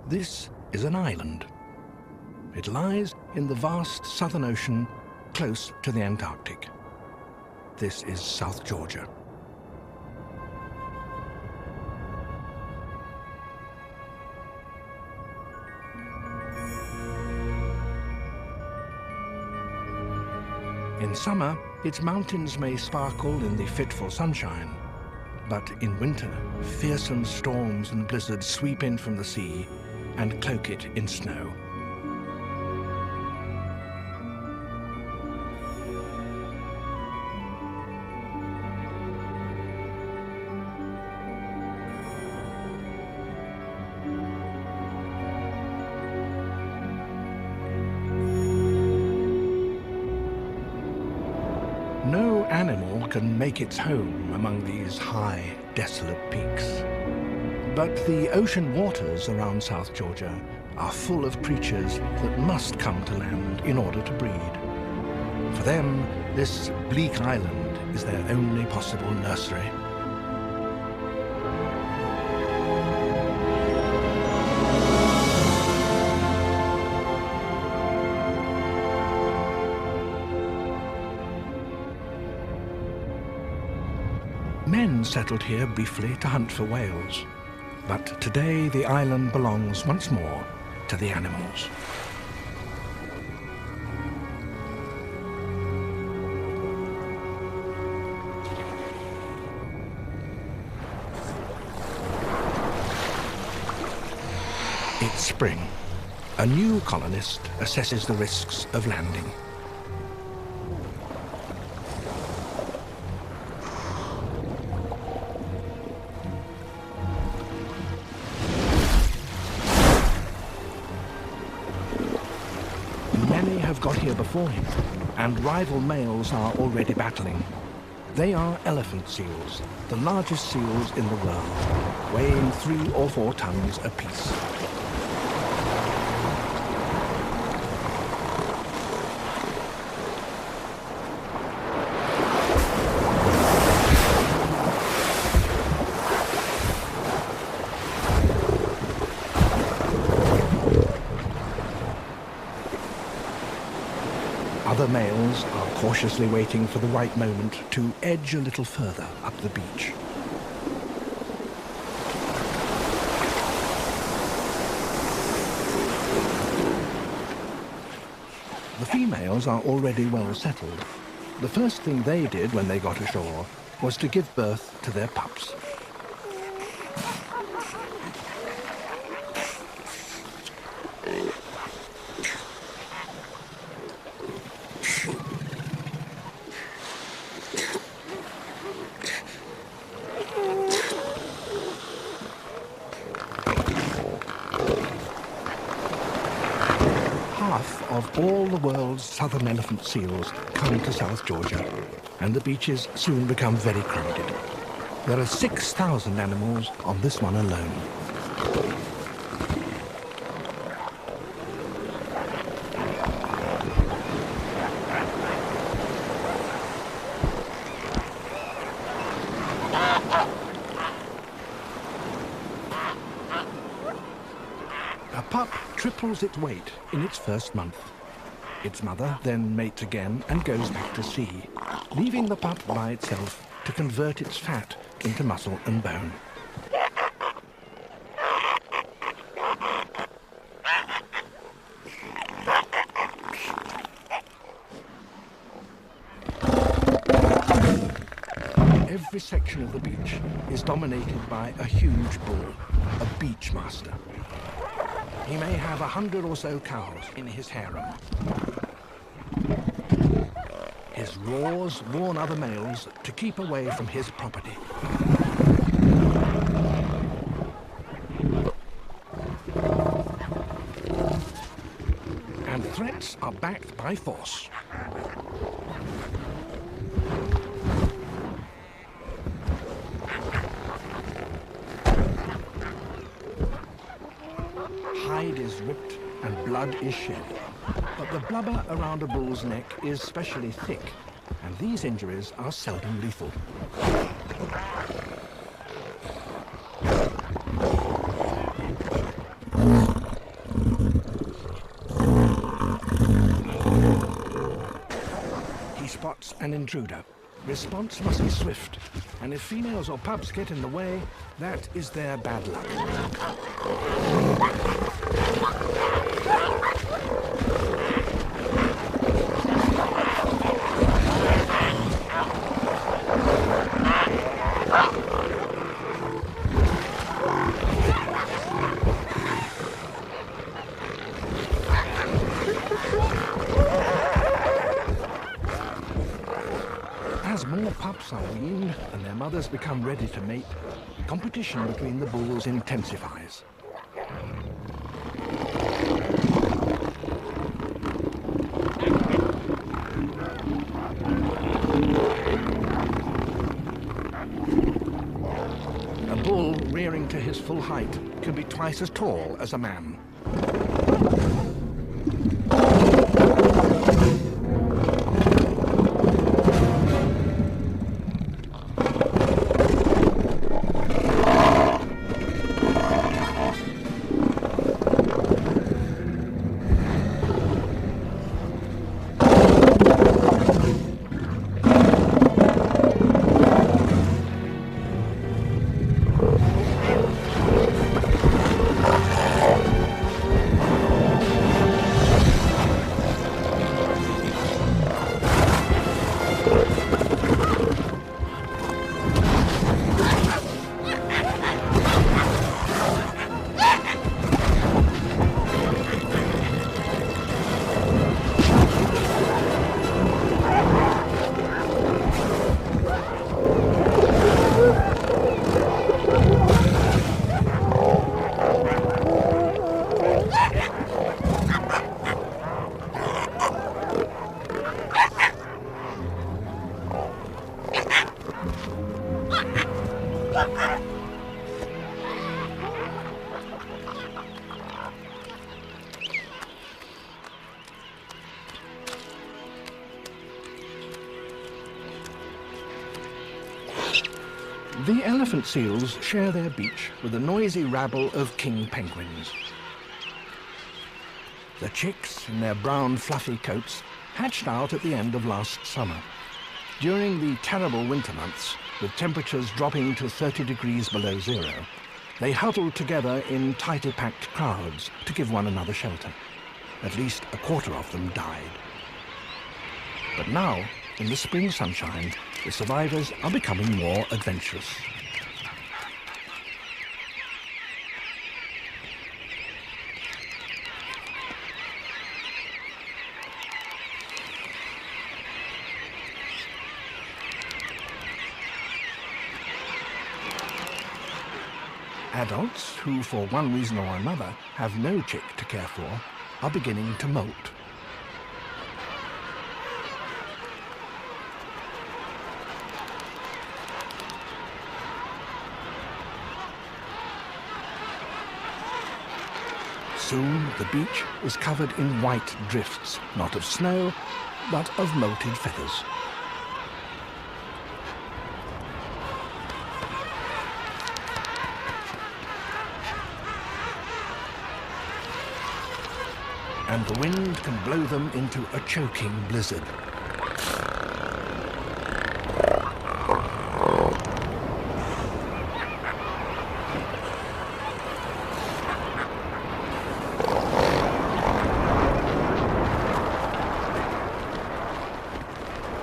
This is an island. It lies in the vast Southern Ocean, close to the Antarctic. This is South Georgia. In summer, its mountains may sparkle in the fitful sunshine, but in winter, fearsome storms and blizzards sweep in from the sea and cloak it in snow. No animal can make its home among these high, desolate peaks. But the ocean waters around South Georgia are full of creatures that must come to land in order to breed. For them, this bleak island is their only possible nursery. Men settled here briefly to hunt for whales, but today the island belongs once more to the animals. It's spring. A new colonist assesses the risks of landing. Many have got here before him, and rival males are already battling. They are elephant seals, the largest seals in the world, weighing 3 or 4 tons apiece. Other males are cautiously waiting for the right moment to edge a little further up the beach. The females are already well settled. The first thing they did when they got ashore was to give birth to their pups. Half of all the world's southern elephant seals come to South Georgia, and the beaches soon become very crowded. There are 6,000 animals on this one alone. A pup triples its weight in its first month. Its mother then mates again and goes back to sea, leaving the pup by itself to convert its fat into muscle and bone. Every section of the beach is dominated by a huge bull, a beach master. He may have 100 or so cows in his harem. His roars warn other males to keep away from his property. And threats are backed by force. Hide is ripped and blood is shed, but the blubber around a bull's neck is specially thick, and these injuries are seldom lethal. spots an intruder. Response must be swift, and if females or pups get in the way, that is their bad luck. As more pups are weaned and their mothers become ready to mate, competition between the bulls intensifies. A bull rearing to his full height can be twice as tall as a man. The elephant seals share their beach with a noisy rabble of king penguins. The chicks, in their brown fluffy coats, hatched out at the end of last summer. During the terrible winter months, with temperatures dropping to 30 degrees below zero, they huddled together in tightly packed crowds to give one another shelter. At least a quarter of them died. But now, in the spring sunshine, the survivors are becoming more adventurous. Adults who, for one reason or another, have no chick to care for, are beginning to molt. Soon the beach is covered in white drifts, not of snow, but of molted feathers. And the wind can blow them into a choking blizzard.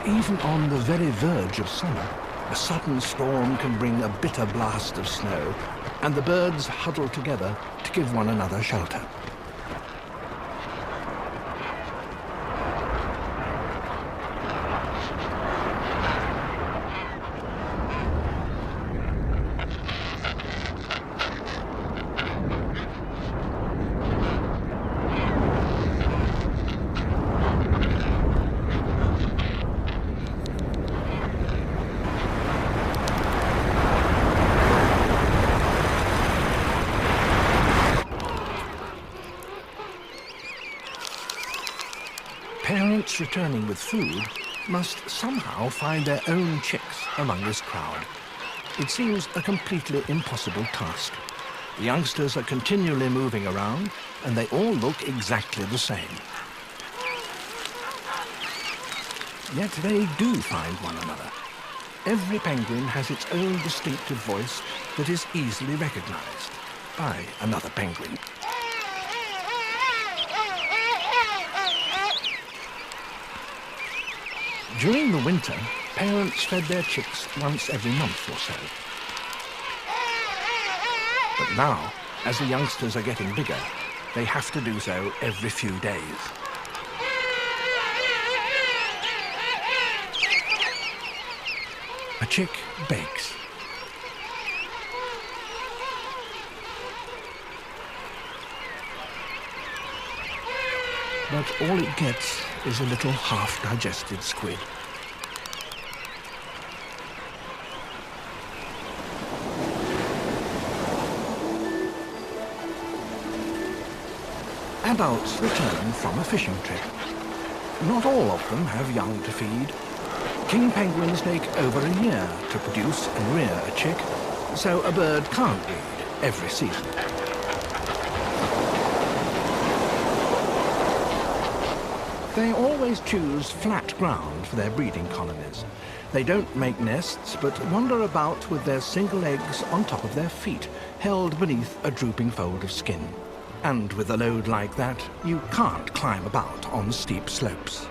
Even on the very verge of summer, a sudden storm can bring a bitter blast of snow, and the birds huddle together to give one another shelter. Parents returning with food must somehow find their own chicks among this crowd. It seems a completely impossible task. The youngsters are continually moving around, and they all look exactly the same. Yet they do find one another. Every penguin has its own distinctive voice that is easily recognized by another penguin. During the winter, parents fed their chicks once every month or so. But now, as the youngsters are getting bigger, they have to do so every few days. A chick bakes. But all it gets is a little half-digested squid. Adults return from a fishing trip. Not all of them have young to feed. King penguins take over a year to produce and rear a chick, so a bird can't breed every season. They always choose flat ground for their breeding colonies. They don't make nests, but wander about with their single eggs on top of their feet, held beneath a drooping fold of skin. And with a load like that, you can't climb about on steep slopes.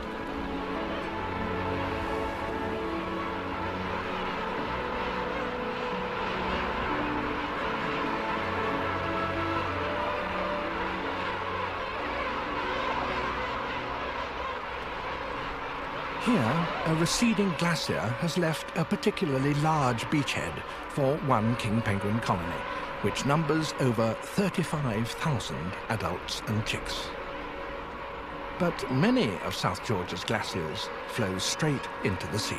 Here, a receding glacier has left a particularly large beachhead for one king penguin colony, which numbers over 35,000 adults and chicks. But many of South Georgia's glaciers flow straight into the sea.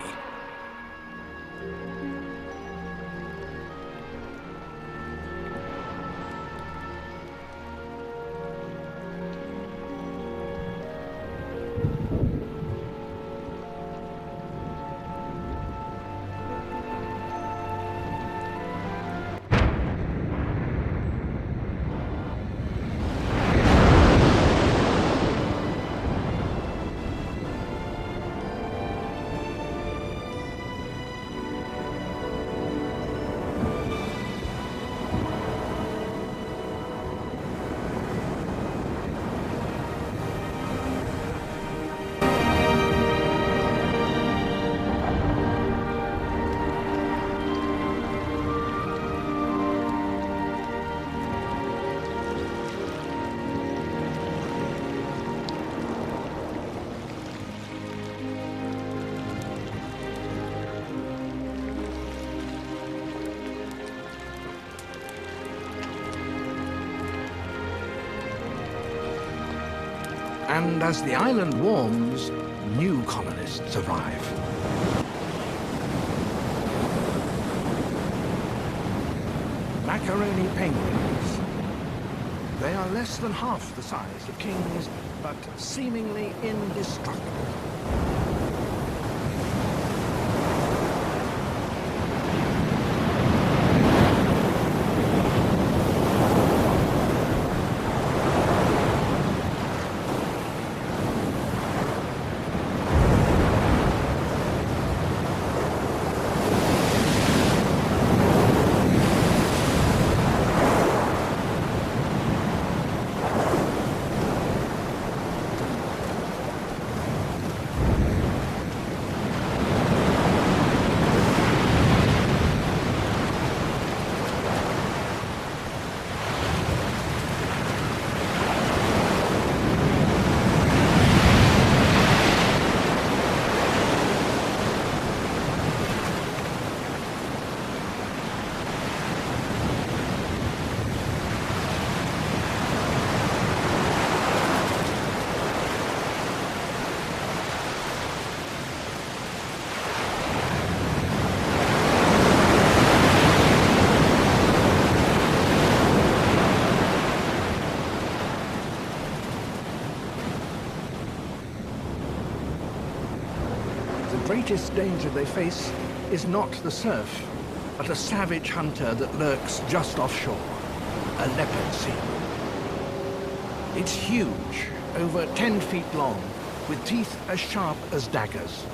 And as the island warms, new colonists arrive. Macaroni penguins. They are less than half the size of kings, but seemingly indestructible. The greatest danger they face is not the surf, but a savage hunter that lurks just offshore, a leopard seal. It's huge, over 10 feet long, with teeth as sharp as daggers.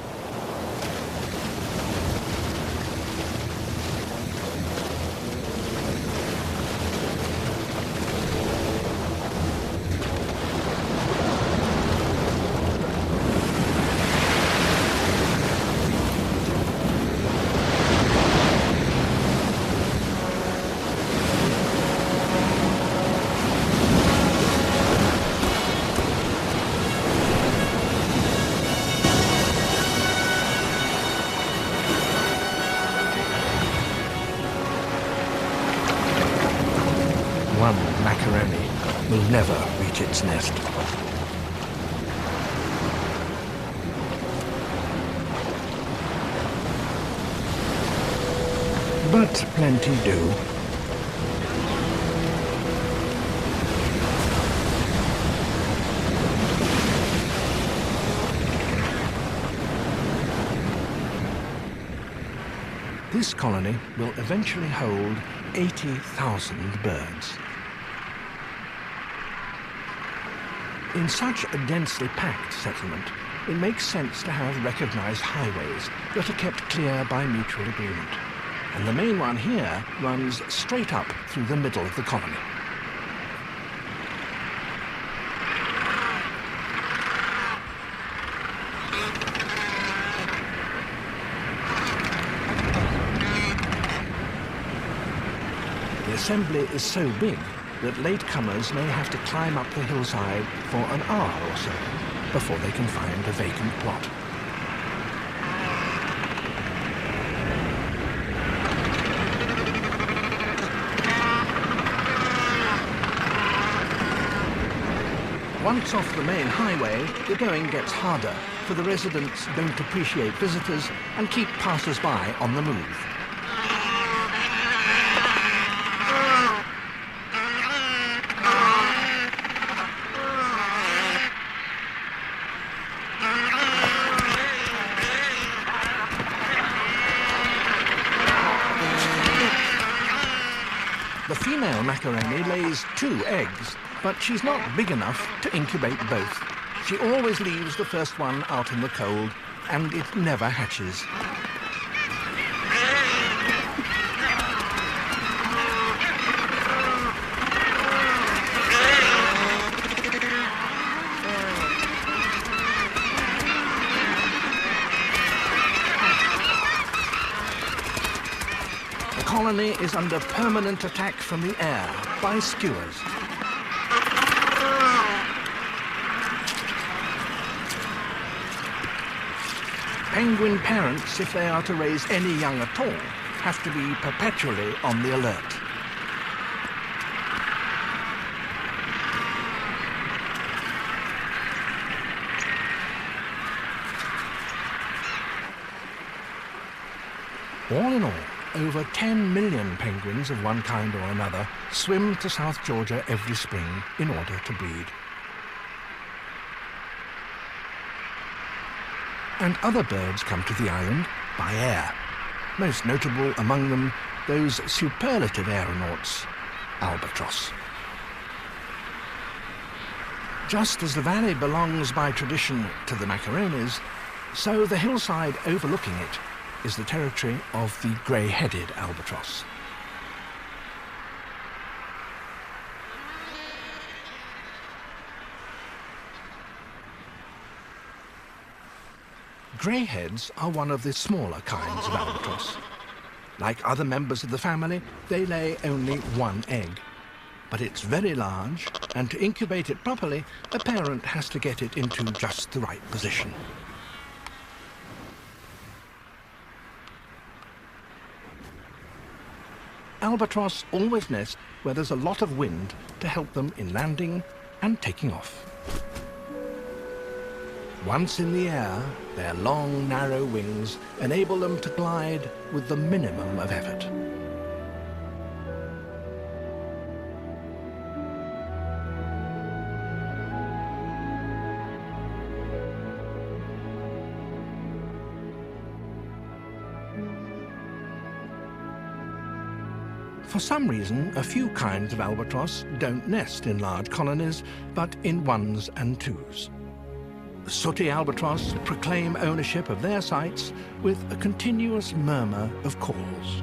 macaroni will never reach its nest. But plenty do. This colony will eventually hold 80,000 birds. In such a densely packed settlement, it makes sense to have recognized highways that are kept clear by mutual agreement. And the main one here runs straight up through the middle of the colony. The assembly is so big that latecomers may have to climb up the hillside for an hour or so before they can find a vacant plot. Once off the main highway, the going gets harder, for the residents don't appreciate visitors and keep passers-by on the move. The female macaroni lays 2 eggs, but she's not big enough to incubate both. She always leaves the first one out in the cold, and it never hatches. The colony is under permanent attack from the air by skuas. Penguin parents, if they are to raise any young at all, have to be perpetually on the alert. All in all, over 10 million penguins of one kind or another swim to South Georgia every spring in order to breed. And other birds come to the island by air. Most notable among them, those superlative aeronauts, albatross. Just as the valley belongs by tradition to the macaronis, so the hillside overlooking it is the territory of the grey-headed albatross. Greyheads are one of the smaller kinds of albatross. Like other members of the family, they lay only 1 egg. But it's very large, and to incubate it properly, a parent has to get it into just the right position. Albatross always nest where there's a lot of wind to help them in landing and taking off. Once in the air, their long, narrow wings enable them to glide with the minimum of effort. For some reason, a few kinds of albatross don't nest in large colonies, but in 1s and 2s. The sooty albatross proclaim ownership of their sites with a continuous murmur of calls.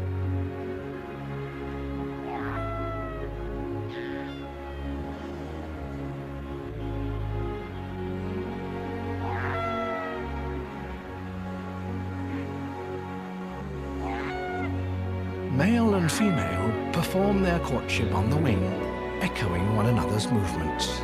Male and female perform their courtship on the wing, echoing one another's movements.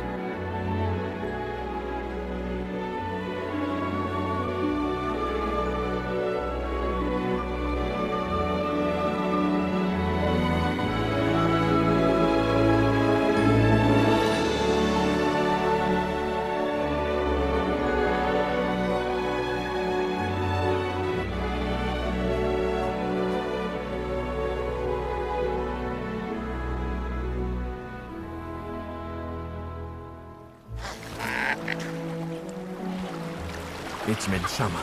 It's midsummer.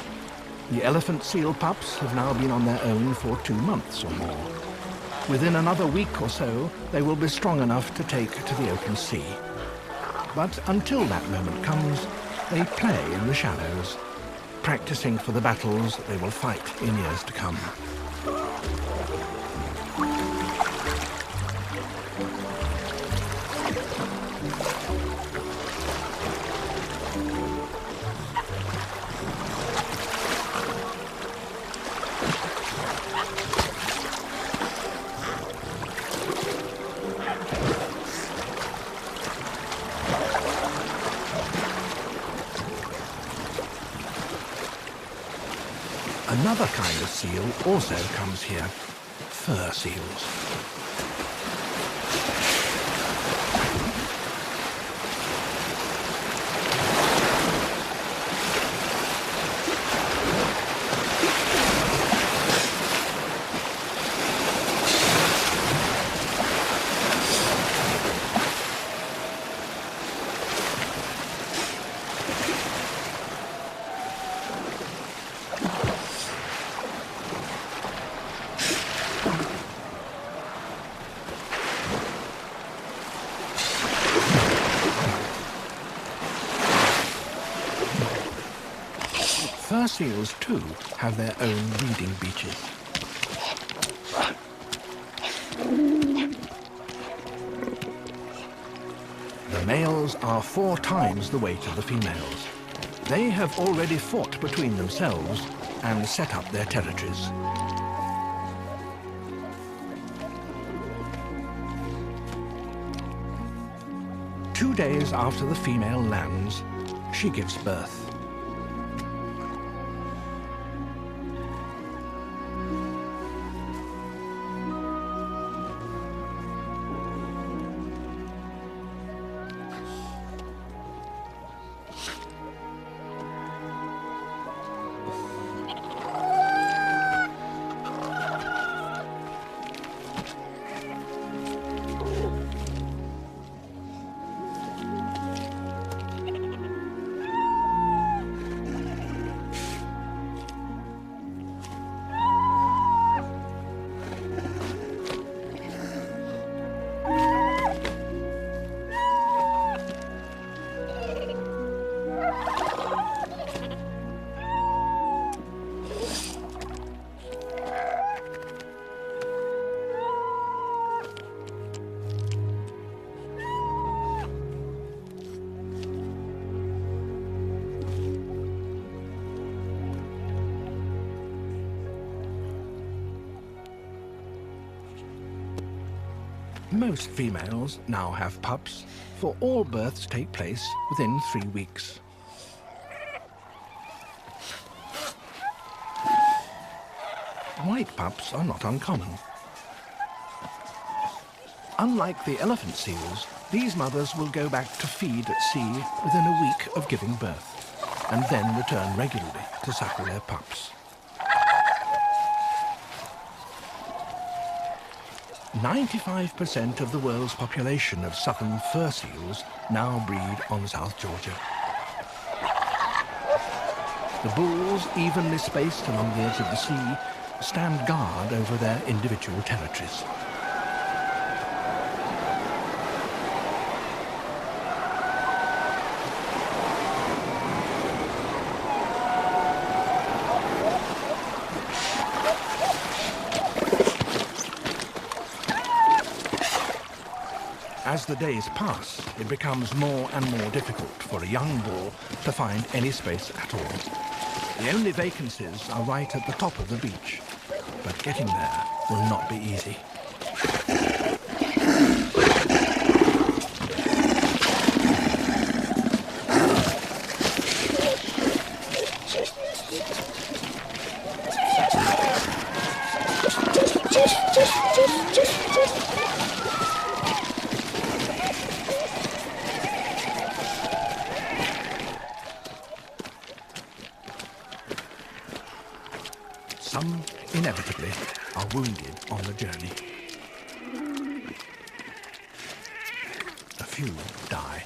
The elephant seal pups have now been on their own for 2 months or more. Within another week or so, they will be strong enough to take to the open sea. But until that moment comes, they play in the shallows, practicing for the battles they will fight in years to come. Another kind of seal also comes here, fur seals. Fur seals, too, have their own breeding beaches. The males are 4 times the weight of the females. They have already fought between themselves and set up their territories. Two days after the female lands, she gives birth. Most females now have pups, for all births take place within 3 weeks. White pups are not uncommon. Unlike the elephant seals, these mothers will go back to feed at sea within a week of giving birth, and then return regularly to suckle their pups. 95% of the world's population of southern fur seals now breed on South Georgia. The bulls, evenly spaced along the edge of the sea, stand guard over their individual territories. As the days pass, it becomes more and more difficult for a young bull to find any space at all. The only vacancies are right at the top of the beach, but getting there will not be easy. Some, inevitably, are wounded on the journey. A few die.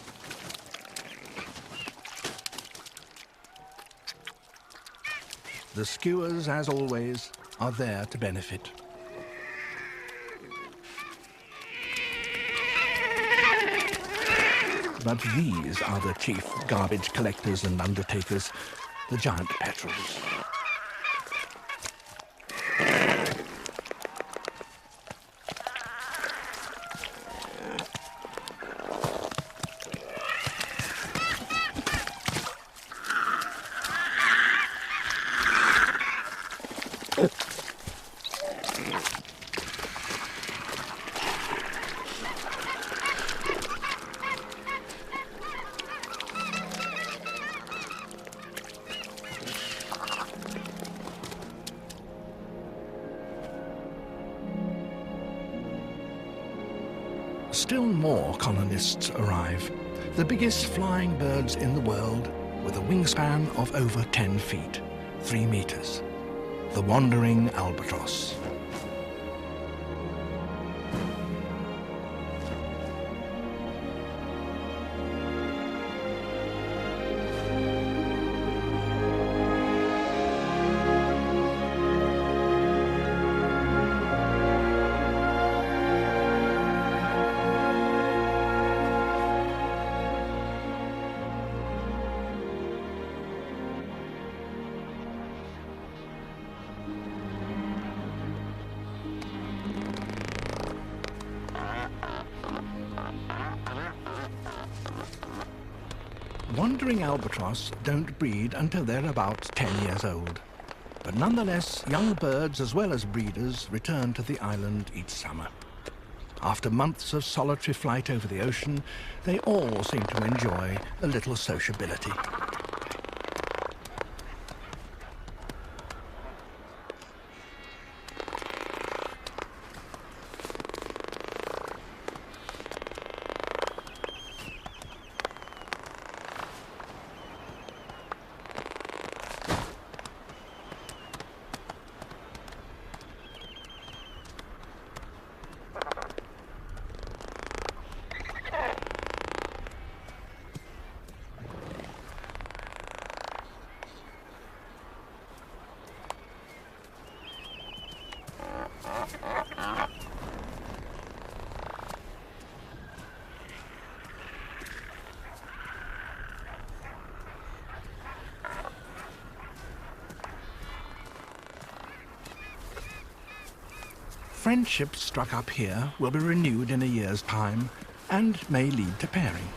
The skuas, as always, are there to benefit. But these are the chief garbage collectors and undertakers, the giant petrels. Still more colonists arrive, the biggest flying birds in the world with a wingspan of over 10 feet, 3 meters, the wandering albatross. Wandering albatross don't breed until they're about 10 years old. But nonetheless, young birds as well as breeders return to the island each summer. After months of solitary flight over the ocean, they all seem to enjoy a little sociability. Friendships struck up here will be renewed in a year's time and may lead to pairing.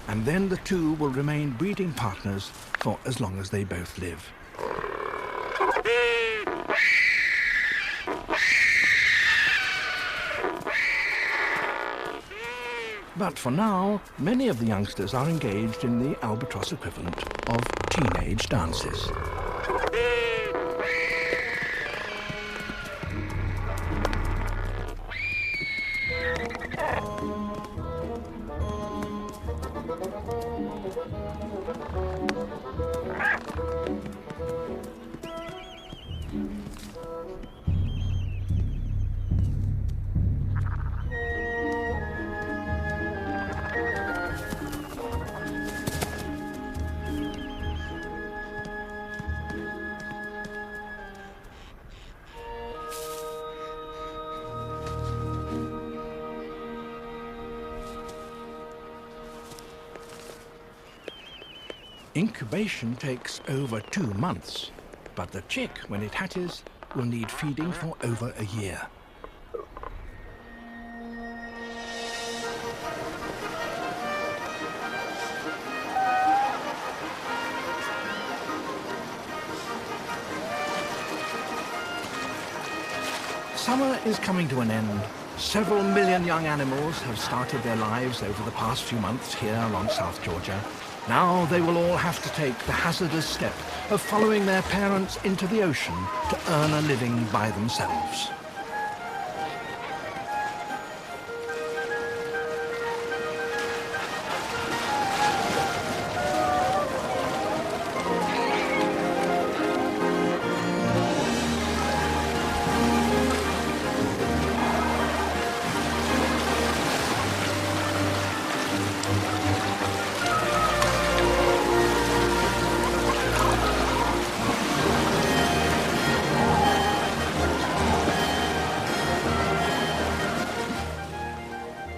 And then the two will remain breeding partners for as long as they both live. But for now, many of the youngsters are engaged in the albatross equivalent of teenage dances. Incubation takes over 2 months, but the chick, when it hatches, will need feeding for over a year. Summer is coming to an end. Several million young animals have started their lives over the past few months here along South Georgia. Now they will all have to take the hazardous step of following their parents into the ocean to earn a living by themselves.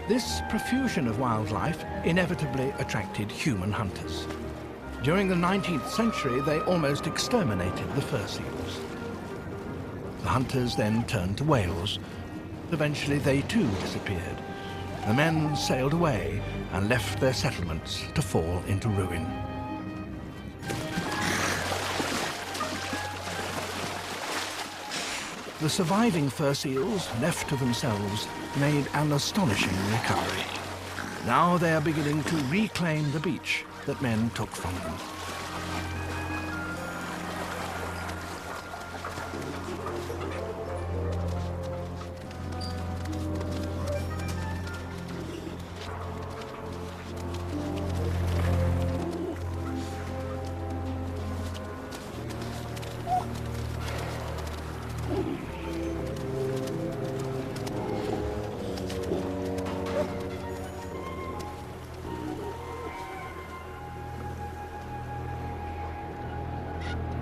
This profusion of wildlife inevitably attracted human hunters. During the 19th century, they almost exterminated the fur seals. The hunters then turned to whales. Eventually, they too disappeared. The men sailed away and left their settlements to fall into ruin. The surviving fur seals, left to themselves, made an astonishing recovery. Now they are beginning to reclaim the beach that men took from them.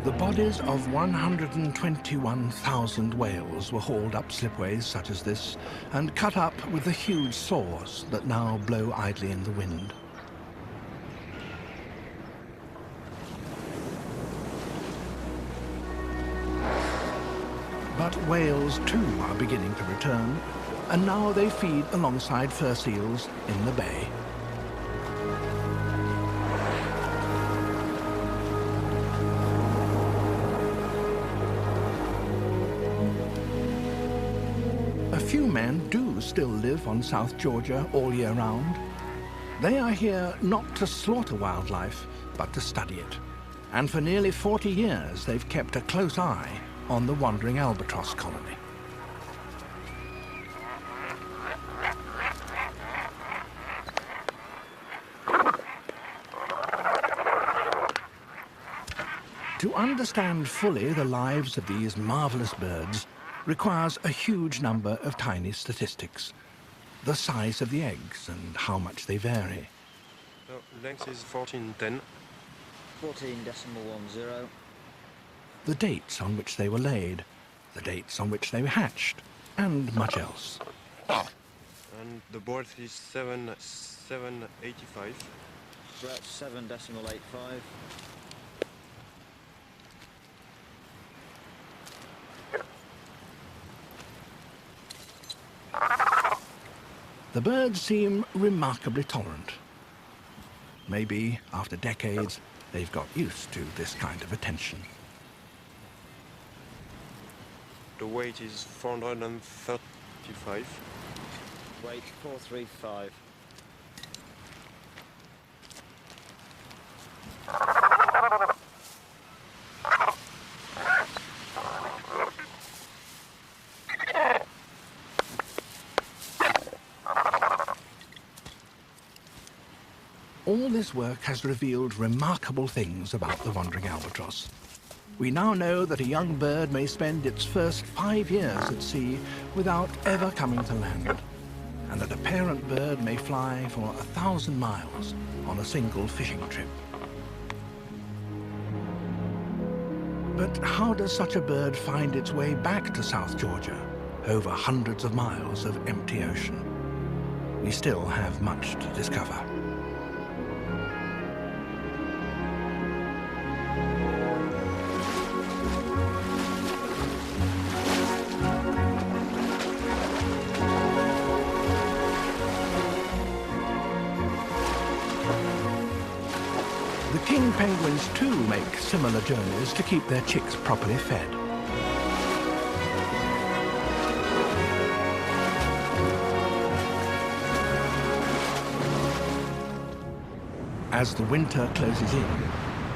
The bodies of 121,000 whales were hauled up slipways such as this and cut up with the huge saws that now blow idly in the wind. But whales too are beginning to return, and now they feed alongside fur seals in the bay. A few men do still live on South Georgia all year round. They are here not to slaughter wildlife, but to study it. And for nearly 40 years, they've kept a close eye on the wandering albatross colony. To understand fully the lives of these marvelous birds requires a huge number of tiny statistics. The size of the eggs and how much they vary. Length is 1410. 14.10. The dates on which they were laid, the dates on which they were hatched, and much else. And the birth is 785. That's 7.85. The birds seem remarkably tolerant. Maybe, after decades, they've got used to this kind of attention. The weight is 435. Weight 435. All this work has revealed remarkable things about the wandering albatross. We now know that a young bird may spend its first 5 years at sea without ever coming to land, and that a parent bird may fly for 1,000 miles on a single fishing trip. But how does such a bird find its way back to South Georgia, over hundreds of miles of empty ocean? We still have much to discover. The king penguins too make similar journeys to keep their chicks properly fed. As the winter closes in,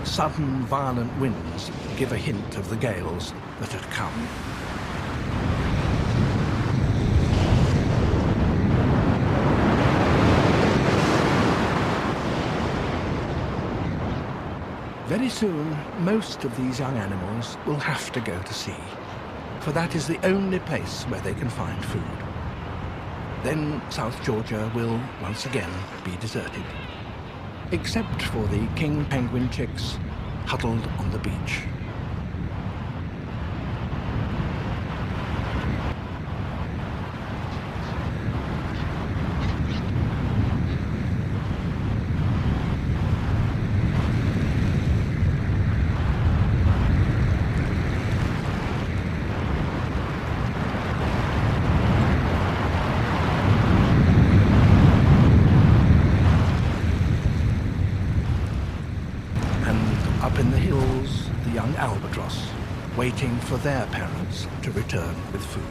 sudden violent winds give a hint of the gales that had come. Very soon, most of these young animals will have to go to sea, for that is the only place where they can find food. Then South Georgia will once again be deserted, except for the king penguin chicks huddled on the beach. waiting for their parents to return with food.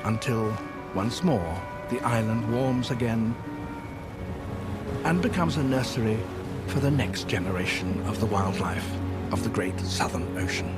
Until, once more, the island warms again and becomes a nursery for the next generation of the wildlife of the Great Southern Ocean.